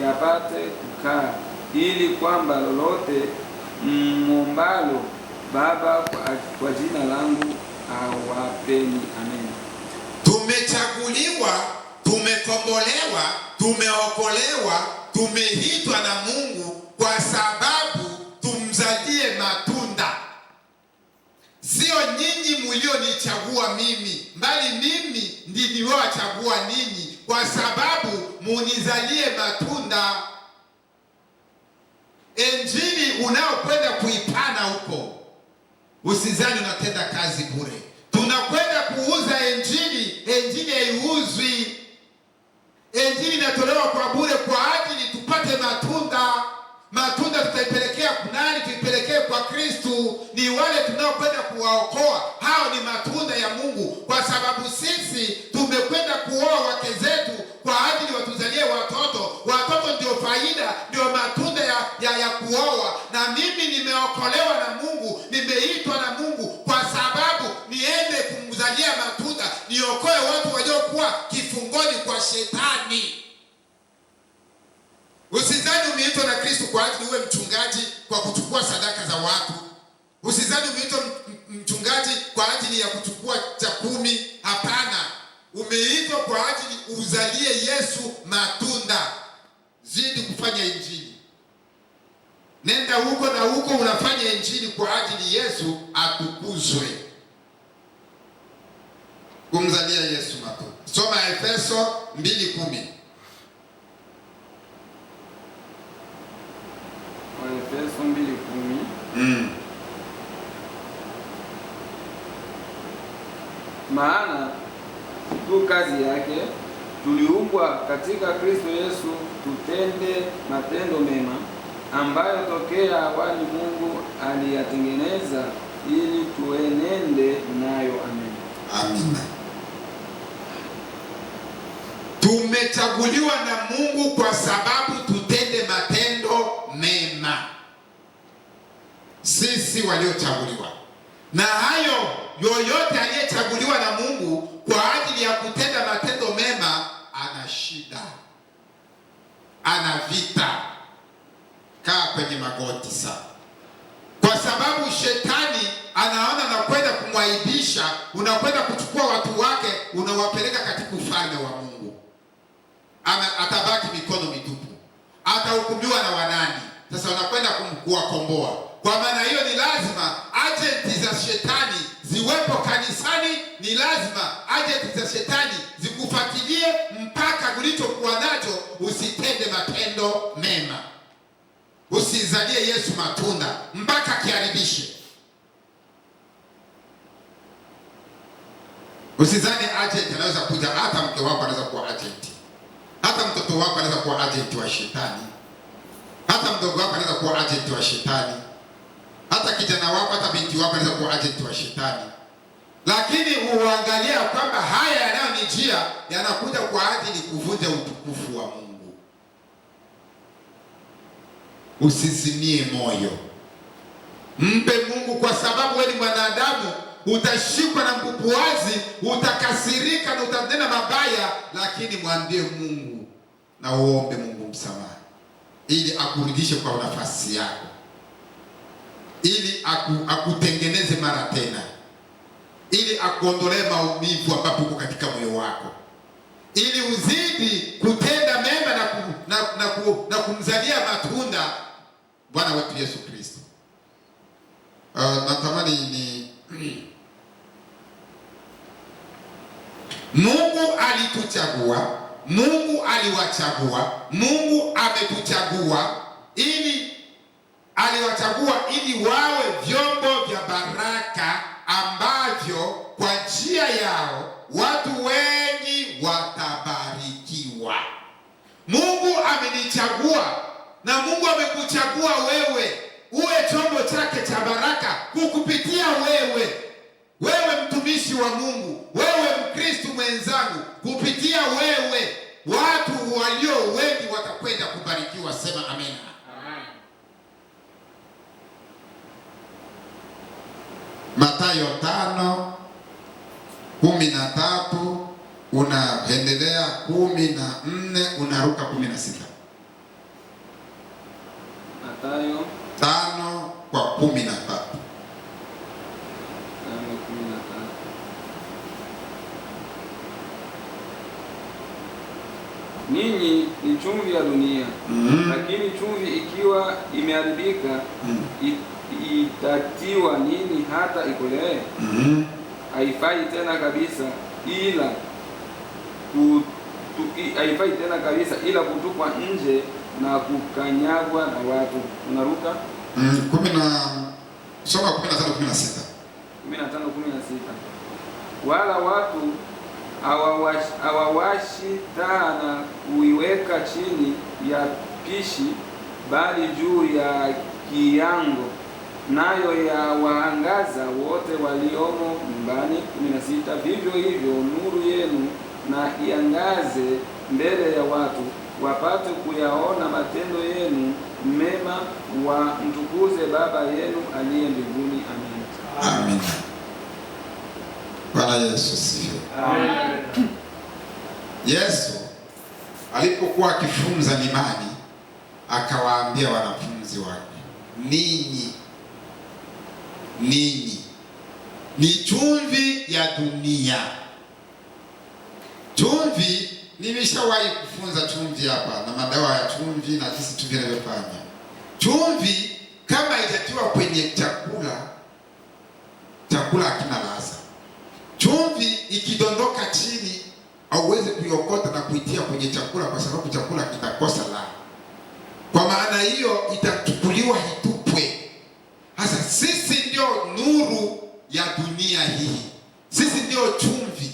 yapate kukaa, ili kwamba lolote mwombalo Baba kwa jina langu awapeni. Amen. Tumechaguliwa, tumekombolewa, tumeokolewa, tumeitwa na Mungu kwa sababu tumzalie matunda. Sio nyinyi mlionichagua mimi, bali mimi ndiye niliowachagua ninyi kwa sababu munizalie matunda. Injili unaokwenda kuipana huko, usizani unatenda kazi bure. Tunakwenda kuuza injili. Injili haiuzwi. Injili inatolewa kwa bure kwa ajili tupate matunda. Matunda tutaipelekea kunani? Tuipelekee kwa Kristo. Ni wale tunaokwenda kuwaokoa. Hao ni matunda ya Mungu, kwa sababu sisi tumekwenda kuoa wake zetu kwa ajili watuzalie watoto. Watoto ndio faida, ndio matunda ya kuoa. Na mimi nimeokolewa na Mungu, nimeitwa na Mungu kwa sababu niende kumzalia matunda, niokoe watu waliokuwa kifungoni kwa shetani. Usizani umeitwa na Kristo kwa ajili uwe mchungaji kwa kuchukua sadaka za watu. Usizani umeitwa mchungaji kwa ajili ya kuchukua cha 10. Hapana. Umeitwa kwa ajili uzalie Yesu matunda. Zidi kufanya injili. Nenda huko na huko unafanya injili kwa ajili Yesu atukuzwe. Kumzalia Yesu matunda. Soma Efeso 2:10. Efeso 2:10. Maana tu kazi yake tuliumbwa katika Kristo Yesu tutende matendo mema, ambayo tokea awali Mungu aliyatengeneza ili tuenende nayo. Amen. Amina. Tumechaguliwa na Mungu kwa sababu tutende matendo mema. Sisi waliochaguliwa. Na hayo yoyote aliyechaguliwa na Mungu kwa ajili ya kutenda matendo mema ana shida. Ana vita. Kaa kwenye magoti sana. Kwa sababu shetani anaona na kwenda kumwaibisha, unakwenda kuchukua watu wake, unawapeleka katika ufalme wa Mungu. Atabaki mikono mitupu. Atahukumiwa na wanani? Sasa wanakwenda kuwakomboa. Kwa maana hiyo ni lazima agenti za shetani ziwepo kanisani. Ni lazima agenti za shetani zikufuatilie mpaka ulichokuwa nacho usitende matendo mema. Usizalie Yesu matunda mpaka kiharibishe. Usizani agent anaweza kuja, hata mke wako anaweza kuwa agent. Hata mtoto wako anaweza kuwa agent wa shetani. Hata mdogo wako anaweza kuwa agent wa shetani. Hata kijana wako, hata binti wako anaweza kuwa agent wa shetani. Lakini uangalia kwamba haya yanayonijia yanakuja kwa ajili kuvunja utukufu wa Mungu. Usizimie moyo. Mpe Mungu, kwa sababu wewe ni mwanadamu. Utashikwa na mbubuazi, utakasirika na utanena mabaya, lakini mwambie Mungu na uombe Mungu msamaha ili akurudishe kwa nafasi yako, ili akutengeneze mara tena, ili akuondolee maumivu ambapo uko katika moyo wako, ili uzidi kutenda mema na kumzalia matunda Bwana wetu Yesu Kristo. Natamani ni Mungu alituchagua, Mungu aliwachagua, Mungu ametuchagua aliwachagua ili wawe vyombo vya baraka ambavyo kwa njia yao watu wengi watabarikiwa. Mungu amenichagua na Mungu amekuchagua wewe uwe chombo chake cha baraka kukupitia wewe. Wewe mtumishi wa Mungu, wewe Mkristo mwenzangu, kupitia wewe watu walio wengi watakwenda kubarikiwa. Sema amen. Mathayo 5:13 unaendelea 14 unaruka 16. Mathayo 5:13. Ninyi ni chumvi ya dunia. Lakini chumvi ikiwa imeharibika, itatiwa nini hata ikolee? Haifai tena kabisa ila kutupwa nje na kukanyagwa na watu. Unaruka 15:16. Wala watu hawawashi taa na kuiweka chini ya pishi, bali juu ya kiango, nayo yawaangaza wote waliomo nyumbani. 16. Vivyo hivyo nuru yenu na iangaze mbele ya watu, wapate kuyaona matendo yenu mema, wamtukuze Baba yenu aliye mbinguni. Amen. Amen. Bwana Yesu sifiwe. Amen. Yesu alipokuwa akifunza mlimani, akawaambia wanafunzi wake, ninyi ni chumvi ya dunia. Chumvi, nimeshawahi kufunza chumvi hapa na madawa ya chumvi na jinsi chumvi inavyofanya. Chumvi kama haijatiwa kwenye chakula hakina ladha. Chumvi ikidondoka chini hauwezi kuiokota na kuitia kwenye chakula, kwa sababu chakula kitakosa ladha. Kwa maana hiyo itachukuliwa itupwe. Sasa sisi ndio nuru ya dunia hii, sisi ndio chumvi.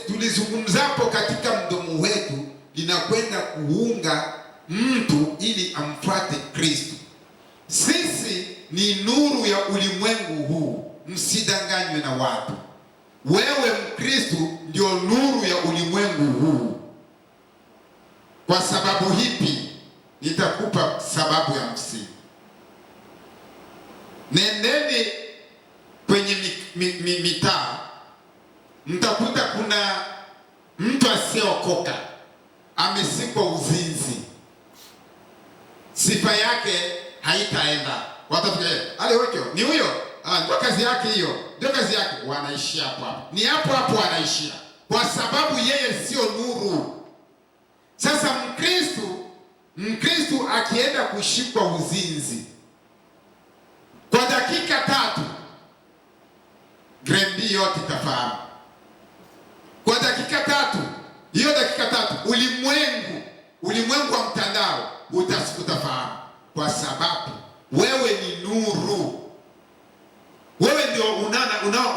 Tulizungumzapo katika mdomo wetu linakwenda kuunga mtu ili amfuate Kristo. Sisi ni nuru ya ulimwengu huu, msidanganywe na watu. Wewe Mkristo ndio nuru ya ulimwengu huu. Kwa sababu hipi, nitakupa sababu ya msingi. Nendeni kwenye mitaa, mtakuta kuna mtu asiyeokoka amesikwa uzinzi. Sifa yake haitaenda. Watafikiria ale wekyo ni huyo, ndio kazi yake hiyo, ndio kazi yake. Wanaishia hapo hapo, ni hapo hapo wanaishia, kwa sababu yeye sio nuru. Sasa Mkristo akienda kushikwa uzinzi kwa dakika 3, grembi yote itafahamu. Kwa dakika 3, hiyo dakika 3 ulimwengu wa mtandao utafahamu, kwa sababu wewe ni nuru. Wewe ndio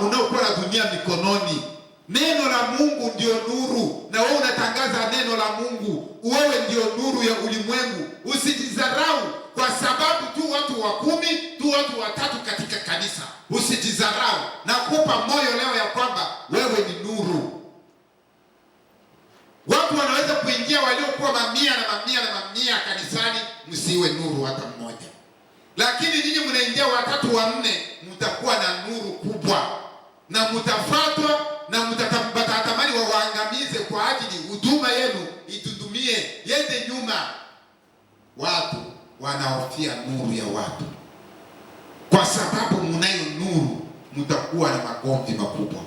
unaokuwa na dunia mikononi. Neno la Mungu ndio nuru, na wewe unatangaza neno la Mungu. Wewe ndio nuru ya ulimwengu. Usijidharau kwa sababu tu watu 10, tu watu 3 katika kanisa. Usijidharau. Nakupa moyo leo ya kwamba wewe ni nuru. Watu wanaweza kuingia waliokuwa mamia kanisani, msiwe nuru hata mmoja. Lakini nyinyi mnaingia 3 4, mtakuwa na nuru kubwa, na mtafuatwa na mtatamani waangamize kwa ajili huduma yenu itundumie yende nyuma. Watu wanaofia nuru ya watu. Kwa sababu mnayo nuru, mtakuwa na magomvi makubwa,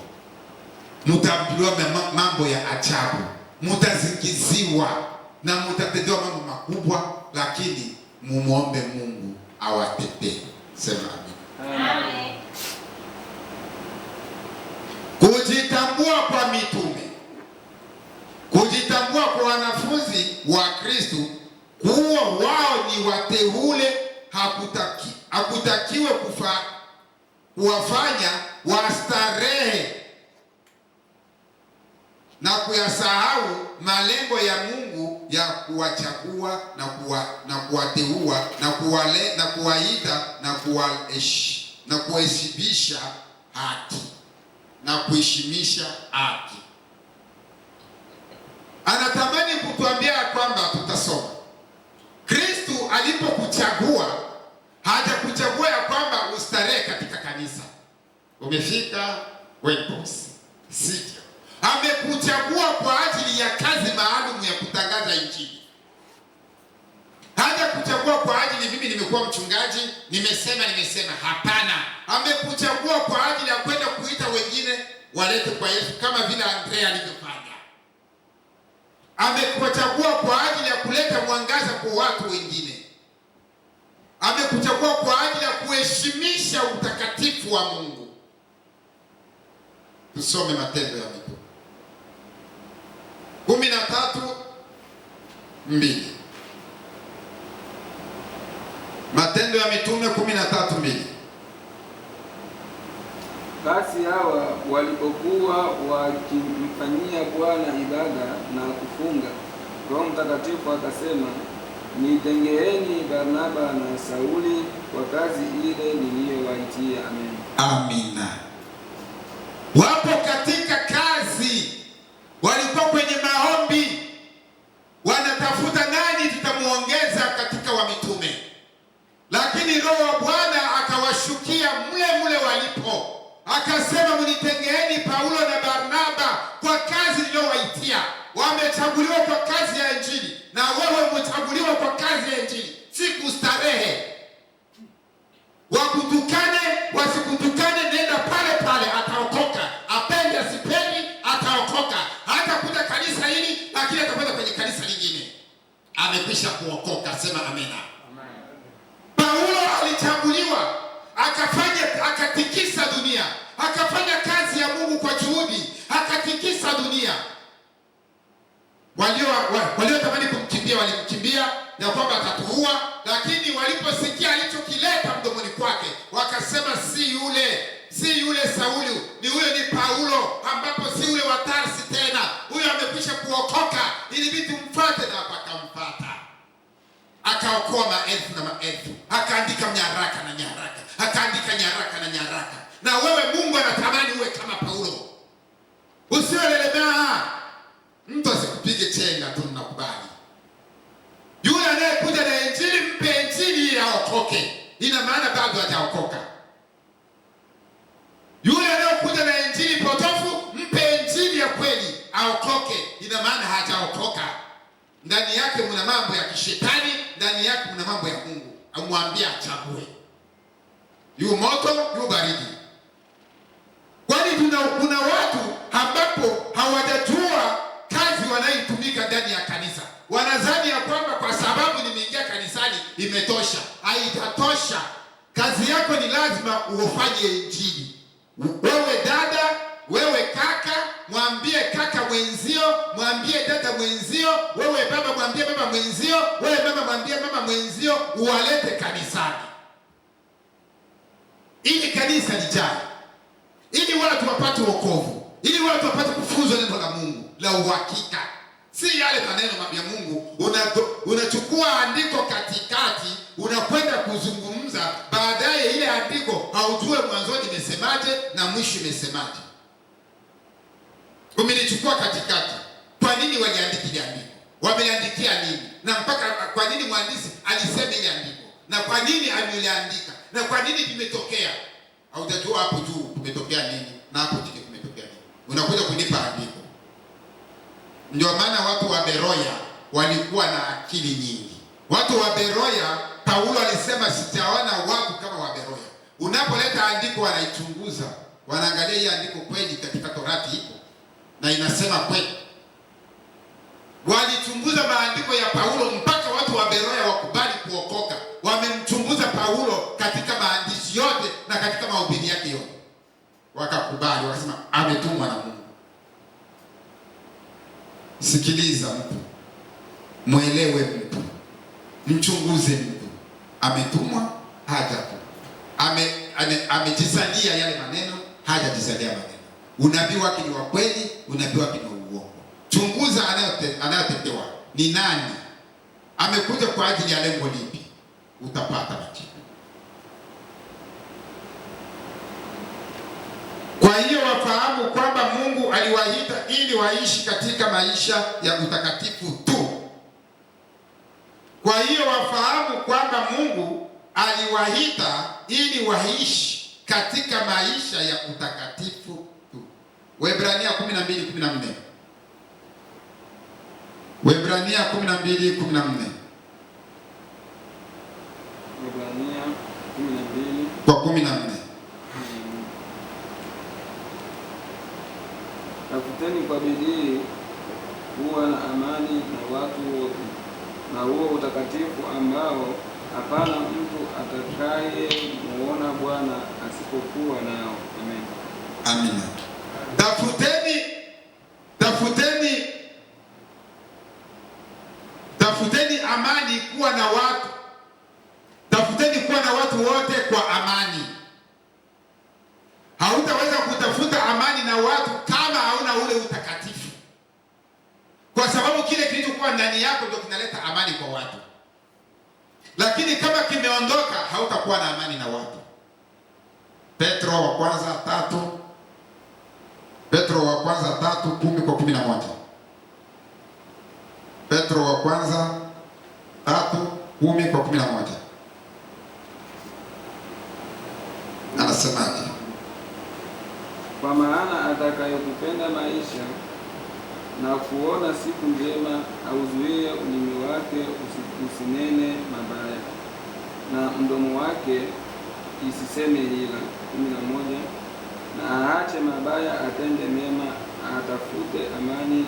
mtaambiwa mambo ya ajabu, mtazingiziwa na mtatendewa mambo makubwa, lakini mumuombe Mungu awatetee. Sema amen. Kujitambua kwa mitume, kujitambua kwa wanafunzi wa Kristo kuwa wao ni wateule, hakutakiwe kuwafanya wastarehe na kuyasahau malengo ya Mungu ya kuwachagua na kuwateua na kuwaita na kuheshimisha haki na kuheshimisha haki. Anatamani kutuambia kwamba tutasoma, Kristo alipokuchagua hajakuchagua ya kwamba ustarehe katika kanisa. Umefika Waypoint, sivyo? Amekuchagua kwa ajili ya kazi maalum ya kutangaza Injili. Hajakuchagua kwa ajili mimi nimekuwa mchungaji, nimesema. Hapana, amekuchagua kwa ajili ya kwenda kuita wengine walete kwa Yesu, kama vile Andrea alivyofanya. Amekuchagua kwa ajili ya kuleta mwangaza kwa watu wengine. Amekuchagua kwa ajili ya kuheshimisha utakatifu wa Mungu. Tusome Matendo ya Mitume 13:2. Matendo ya Mitume 13:2. Basi hawa walipokuwa wakimfanyia Bwana ibada na kufunga, Roho Mtakatifu akasema, nitengeeni Barnaba na Sauli kwa kazi ile niliyowaitia. Amen. Amina. Wapo katika kazi, walikuwa kwenye maombi, wanatafuta nani tutamuongeza katika wa mitume, lakini Roho wa Bwana akawashukia mle walipo, akasema, mnitengeeni Paulo na Barnaba kwa kazi niliyowaitia. Wamechaguliwa kwa kazi ya Injili, na wewe umechaguliwa kwa kazi ya Injili, si kustarehe. Wakutukane wasikutukane, nenda pale, ataokoka. Apende asipendi, ataokoka. Hata kuja kanisa hili, lakini atakwenda kwenye kanisa lingine, amekwisha kuokoka. Sema amena. Paulo alichaguliwa, akatikisa dunia, akafanya kazi ya Mungu kwa juhudi, akatikisa dunia. Waliotamani kumkimbia walimkimbia, ya kwamba atatuua, lakini waliposikia alichokileta mdomoni kwake, wakasema, si yule Sauli, ni huyo, ni Paulo, ambapo si yule wa Tarsi tena. Huyo amekwisha kuokoka, ili vitu mfuate, na wakampata. Akaokoa maelfu na maelfu, akaandika nyaraka na nyaraka, akaandika nyaraka na nyaraka. Na wewe Mungu anatamani uwe kama Paulo, usiwelelemea. Mtu asikupige chenga tu, nakubali. Yule anayekuja na Injili, mpe Injili ili aokoke, ina maana bado hajaokoka. Yule anayekuja na Injili potofu, mpe Injili ya kweli aokoke, ina maana hajaokoka. Ndani yake mna mambo ya kishetani, ndani yake mna mambo ya Mungu. Amwambia achague, yu moto yu baridi. Kwani kuna watu ambapo hawajajua kazi wanayotumika ndani ya kanisa. Wanadhani ya kwamba kwa sababu nimeingia kanisani imetosha. Haitatosha. Kazi yako ni lazima ufanye Injili. Wewe dada, wewe kaka, mwambie kaka mwenzio, mwambie dada mwenzio, wewe baba mwambie baba mwenzio, wewe mama mwambie mama mwenzio, uwalete kanisani, ili kanisa lijae, ili watu wapate wokovu, ili watu wapate kufunzwa neno la Mungu la uhakika, si yale maneno ya Mungu. Unachukua andiko katikati, unakwenda kuzungumza, baadaye ile andiko haujue mwanzoni imesemaje na mwisho imesemaje. Umelichukua katikati. Kwa nini waliandika ile andiko? Wameandikia nini? Na mpaka kwa nini mwandishi alisema ile andiko? Na kwa nini ameliandika? Na kwa nini vimetokea? Haujajua hapo juu kumetokea nini na hapo chini kumetokea nini. Unakuja kunipa andiko. Ndio maana watu wa Beroya walikuwa na akili nyingi. Watu wa Beroya, Paulo alisema sijaona watu kama wa Beroya. Unapoleta andiko wanaichunguza, wanaangalia hii andiko kweli katika Torati ipo na inasema kweli. Walichunguza maandiko ya Paulo mpaka watu wa Beroya wakubali kuokoka. Wamemchunguza Paulo katika maandishi yote na katika mahubiri yake yote, wakakubali, wakasema ametumwa na Mungu. Sikiliza mtu, mwelewe mtu, mchunguze mtu, ametumwa hajatumwa, amejizalia yale maneno hajajizalia maneno, unabii wake ni wa kweli, unabii wake ni wa uongo. Chunguza anayotetewa ni nani, amekuja kwa ajili ya lengo lipi, utapata majibu. Kwa hiyo wafahamu kwamba Mungu aliwaita ili waishi katika maisha ya utakatifu tu. Kwa hiyo wafahamu kwamba Mungu aliwaita ili waishi katika maisha ya utakatifu tu. Waebrania 12:14. Waebrania 12:14. Waebrania 12 kwa 14. Tafuteni kwa bidii kuwa na amani na watu wote, na huo utakatifu ambao hapana mtu atakaye muona Bwana asipokuwa nao. Amen. Amina. Tafuteni amani, kuwa na watu. Tafuteni kuwa na watu wote kwa amani. Hautaweza kutafuta amani na watu kama hauna ule utakatifu, kwa sababu kile kilichokuwa ndani yako ndio kinaleta amani kwa watu. Lakini kama kimeondoka, hautakuwa na amani na watu. Petro wa kwanza 3:10-11. Petro wa kwanza 3:10-11. Anasemaje? Kwa maana atakayekupenda maisha na kuona siku njema, auzuie ulimi wake usinene mabaya, na mdomo wake isiseme hila. 11. Na aache mabaya, atende mema, atafute amani,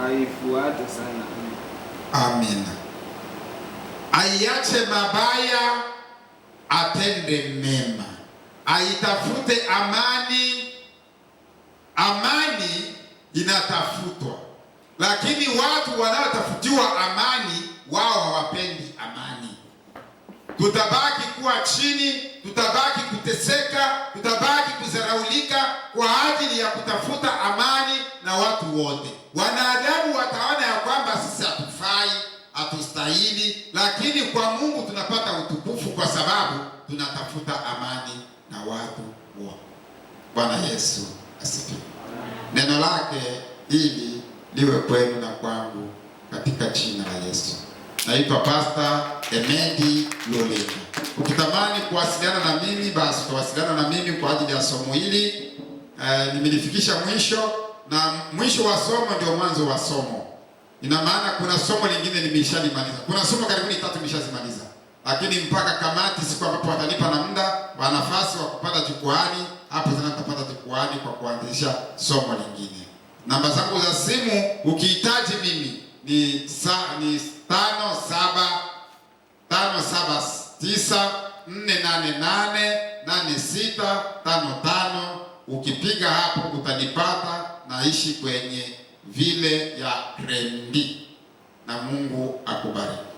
aifuate sana. Amina. Aiache mabaya, atende mema, aitafute amani. Amani inatafutwa, lakini watu wanaotafutiwa amani, wao hawapendi amani. Tutabaki kuwa chini, tutabaki kuteseka, tutabaki kudharaulika kwa ajili ya kutafuta amani na watu wote. Wanadamu wataona ya kwamba sisi hatufai, hatustahili, lakini kwa Mungu tunapata utukufu kwa sababu tunatafuta amani na watu wote. Bwana Yesu asifiwe. Neno lake ili liwe kwenu na kwangu katika jina la Yesu. Naitwa Pastor Emedi Lolena. Ukitamani kuwasiliana na mimi, basi utawasiliana na mimi kwa ajili ya somo hili. Nimelifikisha mwisho, na mwisho wa somo ndio mwanzo wa somo. Ina maana kuna somo lingine nimeshalimaliza. Kuna somo karibuni 3 nimeshazimaliza. Lakini mpaka kamati siku ambapo watanipa na muda wa nafasi wa kupata jukwani, hapo tena tutapata jukwani kwa kuanzisha somo lingine. Namba zangu za simu ukihitaji mimi ni 57948888655. Ukipiga hapo utanipata. Naishi kwenye vile ya Krendi, na Mungu akubariki.